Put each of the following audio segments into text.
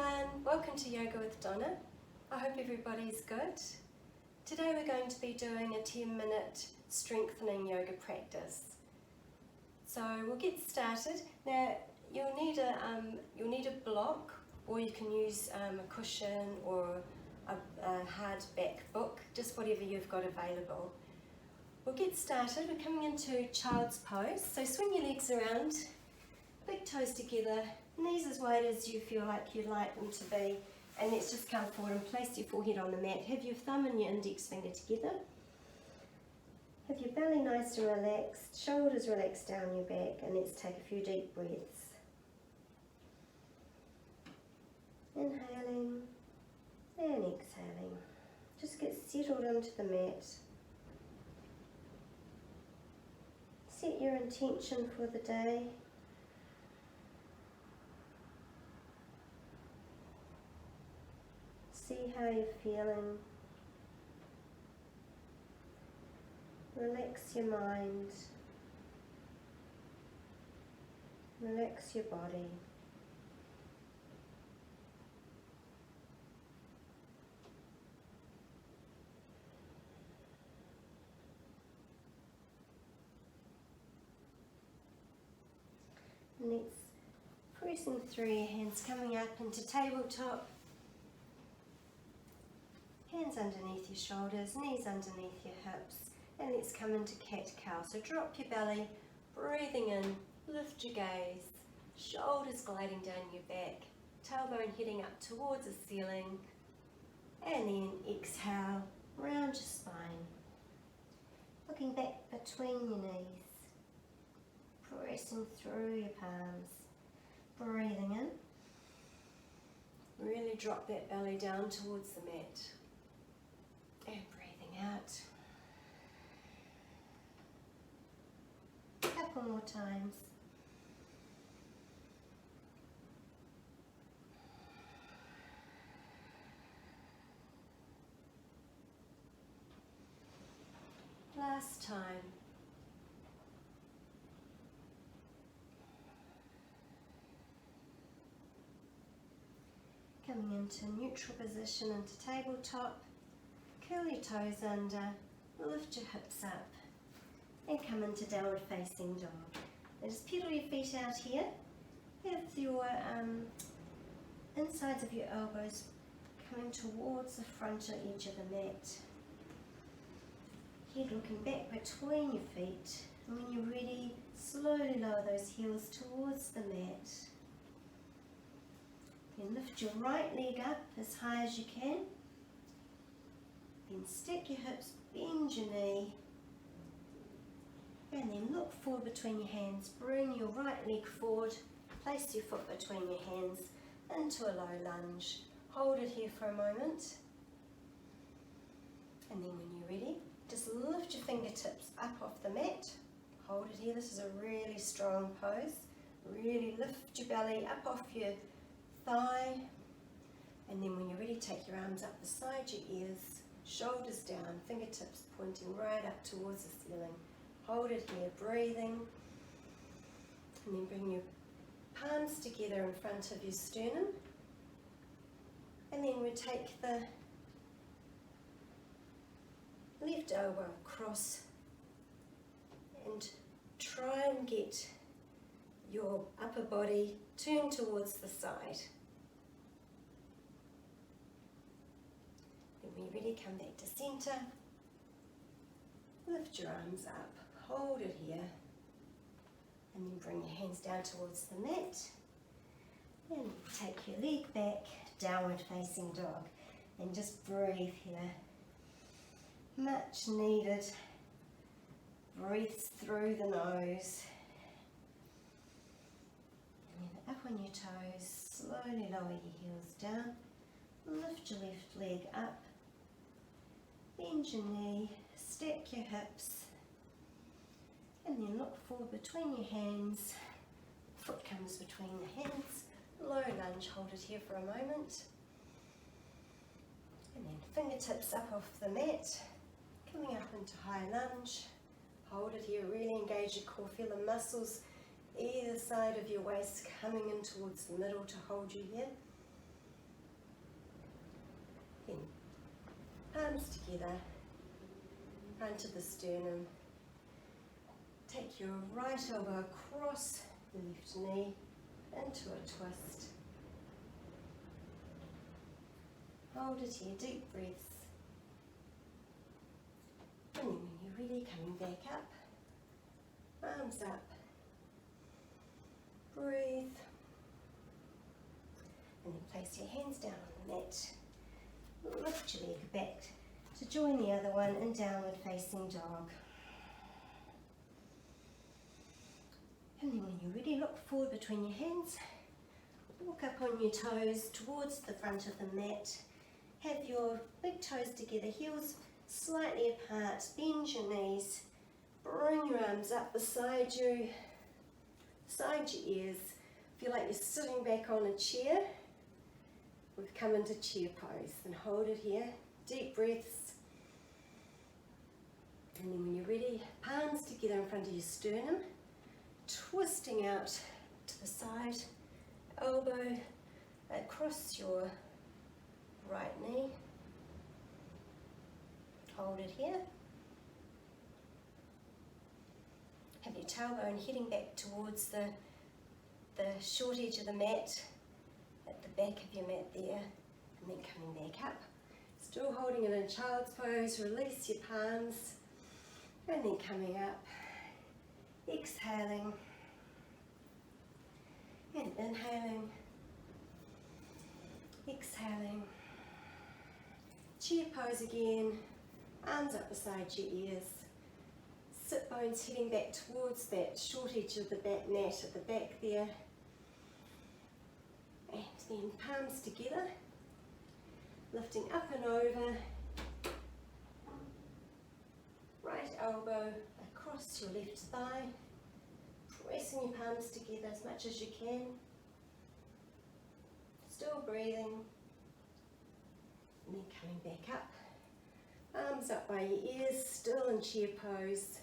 everyone, welcome to Yoga with Donna. I hope everybody's good. Today we're going to be doing a 10-minute strengthening yoga practice. So we'll get started. Now you'll need a block, or you can use a cushion or a hardback book, just whatever you've got available. We'll get started. We're coming into child's pose. So swing your legs around, big toes together, knees as wide as you feel like you'd like them to be, and let's just come forward and place your forehead on the mat. Have your thumb and your index finger together. Have your belly nice and relaxed, shoulders relaxed down your back, and let's take a few deep breaths. Inhaling and exhaling. Just get settled into the mat. Set your intention for the day. See how you're feeling. Relax your mind. Relax your body. And let's pressing through your hands, coming up into tabletop. Hands underneath your shoulders, knees underneath your hips, and let's come into cat-cow. So drop your belly, breathing in, lift your gaze, shoulders gliding down your back, tailbone heading up towards the ceiling, and then exhale, round your spine. Looking back between your knees, pressing through your palms, breathing in. Really drop that belly down towards the mat. And breathing out. A couple more times. Last time. Coming into neutral position into tabletop. Curl your toes under, lift your hips up, and come into downward facing dog. Now just pedal your feet out here. Have your insides of your elbows coming towards the frontal edge of the mat. Head looking back between your feet. And when you're ready, slowly lower those heels towards the mat. Then lift your right leg up as high as you can. Then stack your hips, bend your knee, and then look forward between your hands. Bring your right leg forward, place your foot between your hands into a low lunge. Hold it here for a moment, and then when you're ready, just lift your fingertips up off the mat. Hold it here. This is a really strong pose. Really lift your belly up off your thigh, and then when you're ready, take your arms up beside your ears. Shoulders down, fingertips pointing right up towards the ceiling. Hold it here, breathing. And then bring your palms together in front of your sternum. And then we take the left elbow across and try and get your upper body turned towards the side. When you're ready, come back to centre, lift your arms up, hold it here, and then bring your hands down towards the mat, and take your leg back, downward facing dog, and just breathe here. Much needed. Breathe through the nose, and then up on your toes, slowly lower your heels down, lift your left leg up, bend your knee, stack your hips, and then look forward between your hands. Foot comes between the hands, low lunge, hold it here for a moment. And then fingertips up off the mat, coming up into high lunge. Hold it here, really engage your core, feel the muscles either side of your waist coming in towards the middle to hold you here. Then palms together, front of the sternum. Take your right elbow across the left knee into a twist. Hold it here, deep breaths. And then when you're ready, coming back up, arms up. Breathe. And then place your hands down on the mat. Lift your leg back to join the other one in downward facing dog. And then when you're ready, look forward between your hands. Walk up on your toes towards the front of the mat. Have your big toes together, heels slightly apart. Bend your knees. Bring your arms up beside you, beside your ears. Feel like you're sitting back on a chair. We've come into chair pose, and hold it here. Deep breaths. And then when you're ready, palms together in front of your sternum, twisting out to the side, elbow across your right knee. Hold it here. Have your tailbone heading back towards the short edge of the mat, at the back of your mat there, and then coming back up. Still holding it in child's pose, release your palms, and then coming up, exhaling, and inhaling, exhaling. Chair pose again, arms up beside your ears. Sit bones heading back towards that short edge of the back mat at the back there. And then palms together, lifting up and over. Right elbow across your left thigh. Pressing your palms together as much as you can. Still breathing. And then coming back up. Arms up by your ears, still in chair pose.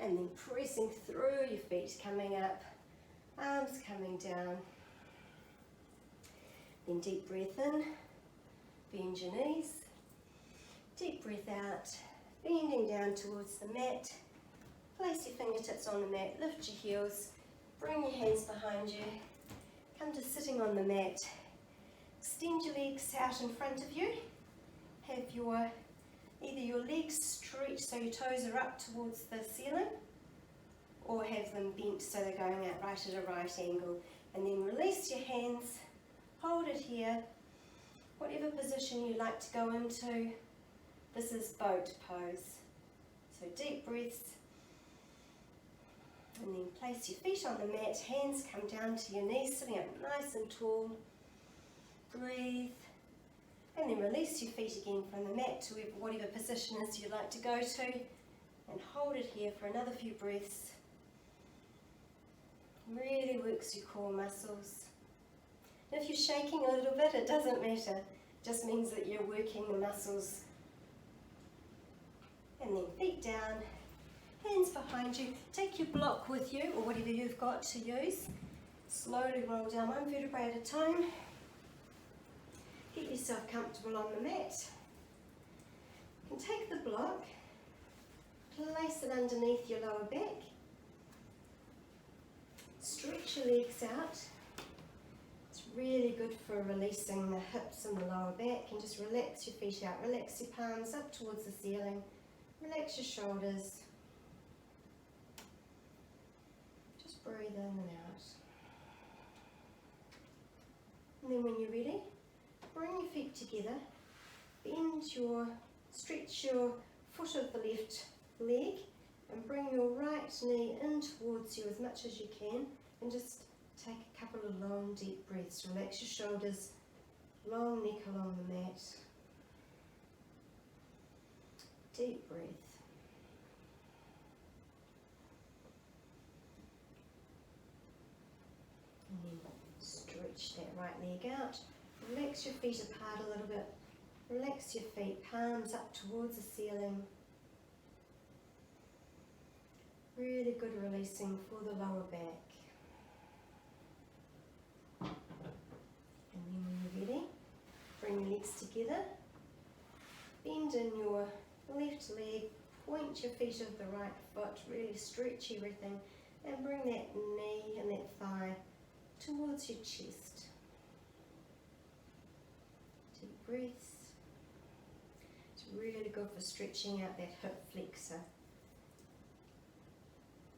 And then pressing through your feet, coming up. Arms coming down. Then deep breath in. Bend your knees. Deep breath out. Bending down towards the mat. Place your fingertips on the mat, lift your heels, bring your hands behind you, come to sitting on the mat. Extend your legs out in front of you. Have either your legs stretched so your toes are up towards the ceiling, or have them bent so they're going out right at a right angle. And then release your hands, hold it here, whatever position you like to go into. This is boat pose. So deep breaths. And then place your feet on the mat, hands come down to your knees, sitting up nice and tall. Breathe. And then release your feet again from the mat to whatever position is you'd like to go to. And hold it here for another few breaths. Really works your core muscles. And if you're shaking a little bit, it doesn't matter. It just means that you're working the muscles. And then feet down. Hands behind you. Take your block with you, or whatever you've got to use. Slowly roll down one vertebrae at a time. Get yourself comfortable on the mat. You can take the block, place it underneath your lower back. Stretch your legs out. It's really good for releasing the hips and the lower back, and just relax your feet out. Relax your palms up towards the ceiling. Relax your shoulders. Breathe in and out. And then when you're ready, bring your feet together, stretch your foot of the left leg and bring your right knee in towards you as much as you can, and just take a couple of long deep breaths. Relax your shoulders, long neck along the mat. Deep breath. And then stretch that right leg out. Relax your feet apart a little bit. Relax your feet, palms up towards the ceiling. Really good releasing for the lower back. And then when you're ready, bring your legs together. Bend in your left leg, point your feet of the right foot, really stretch everything, and bring that knee and that thigh towards your chest. Deep breaths. It's really good for stretching out that hip flexor.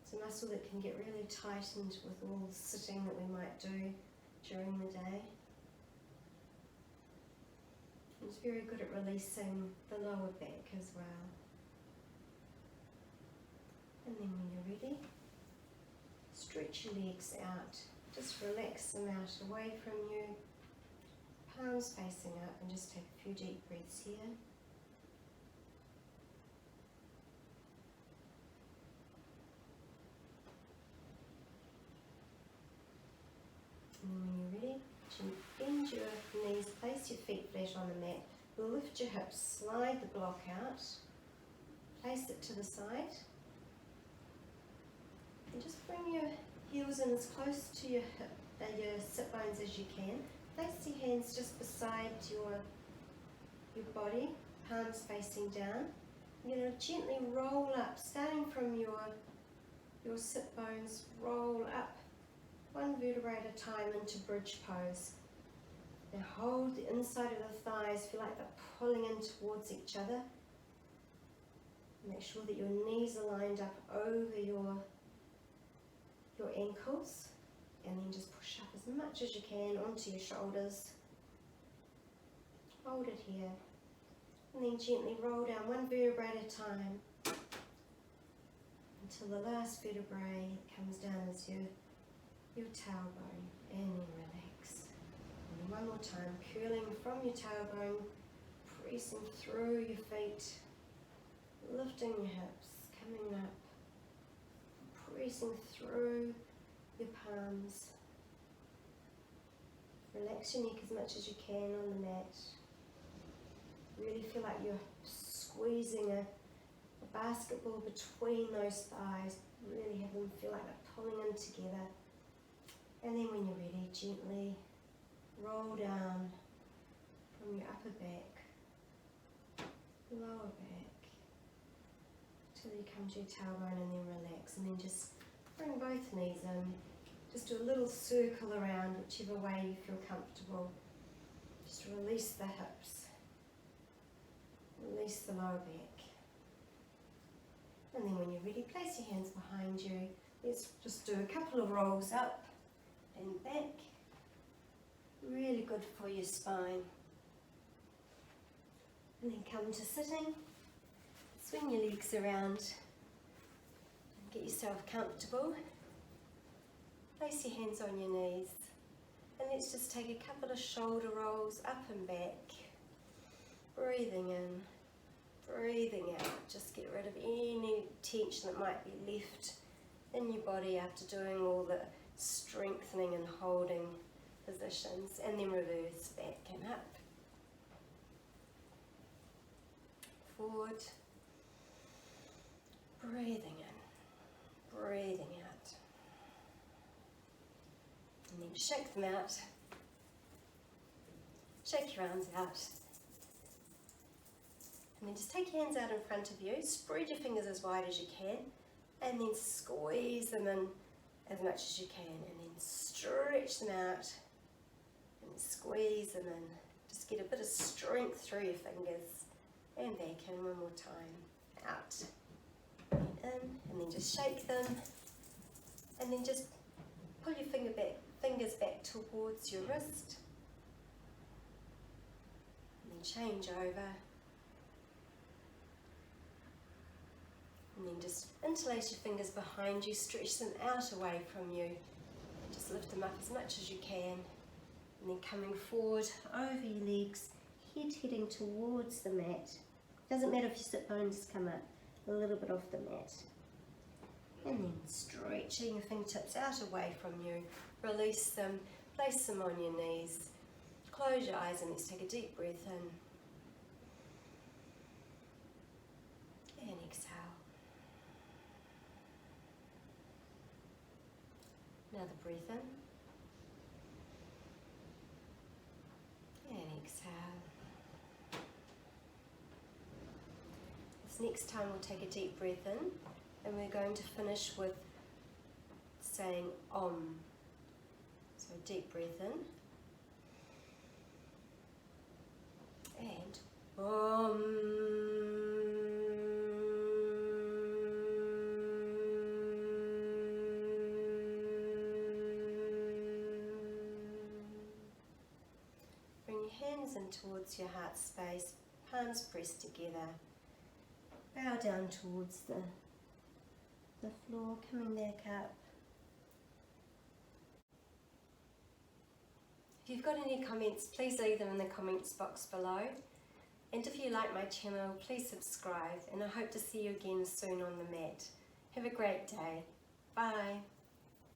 It's a muscle that can get really tightened with all the sitting that we might do during the day. It's very good at releasing the lower back as well. And then when you're ready, stretch your legs out. Just relax them out away from you. Palms facing up, and just take a few deep breaths here. And when you're ready, bend your knees, place your feet flat on the mat, lift your hips, slide the block out, place it to the side, and just bring your heels in as close to your sit bones as you can. Place your hands just beside your body, palms facing down. You're going to gently roll up, starting from your sit bones, roll up one vertebrae at a time into bridge pose. Now hold the inside of the thighs, feel like they're pulling in towards each other. Make sure that your knees are lined up over your ankles, and then just push up as much as you can onto your shoulders. Hold it here, and then gently roll down one vertebrae at a time until the last vertebrae comes down as your tailbone, and then relax. And then one more time, curling from your tailbone, pressing through your feet, lifting your hips, coming up, pressing through your palms. Relax your neck as much as you can on the mat. Really feel like you're squeezing a basketball between those thighs. Really have them feel like they're pulling in together. And then when you're ready, gently roll down from your upper back, lower back, till you come to your tailbone, and then relax. And then just bring both knees in. Just do a little circle around whichever way you feel comfortable. Just release the hips. Release the lower back. And then when you're ready, place your hands behind you. Let's just do a couple of rolls up and back. Really good for your spine. And then come to sitting. Swing your legs around and get yourself comfortable. Place your hands on your knees, and let's just take a couple of shoulder rolls up and back. Breathing in, breathing out. Just get rid of any tension that might be left in your body after doing all the strengthening and holding positions, and then reverse back and up. Forward. Breathing in, breathing out. And then shake them out. Shake your arms out. And then just take your hands out in front of you. Spread your fingers as wide as you can. And then squeeze them in as much as you can. And then stretch them out. And squeeze them in. Just get a bit of strength through your fingers. And back in one more time. Out. And in. And then just shake them. And then just pull your fingers back towards your wrist. And then change over. And then just interlace your fingers behind you, stretch them out away from you. Just lift them up as much as you can. And then coming forward over your legs, head heading towards the mat. Doesn't matter if your sit bones come up a little bit off the mat. And then stretching your fingertips out away from you. Release them, place them on your knees. Close your eyes and let's take a deep breath in. And exhale. Another breath in. And exhale. next time we'll take a deep breath in and we're going to finish with saying Om. So deep breath in and Om. Bring your hands in towards your heart space, palms pressed together. Bow down towards the floor, coming back up. If you've got any comments, please leave them in the comments box below. And if you like my channel, please subscribe, and I hope to see you again soon on the mat. Have a great day. Bye.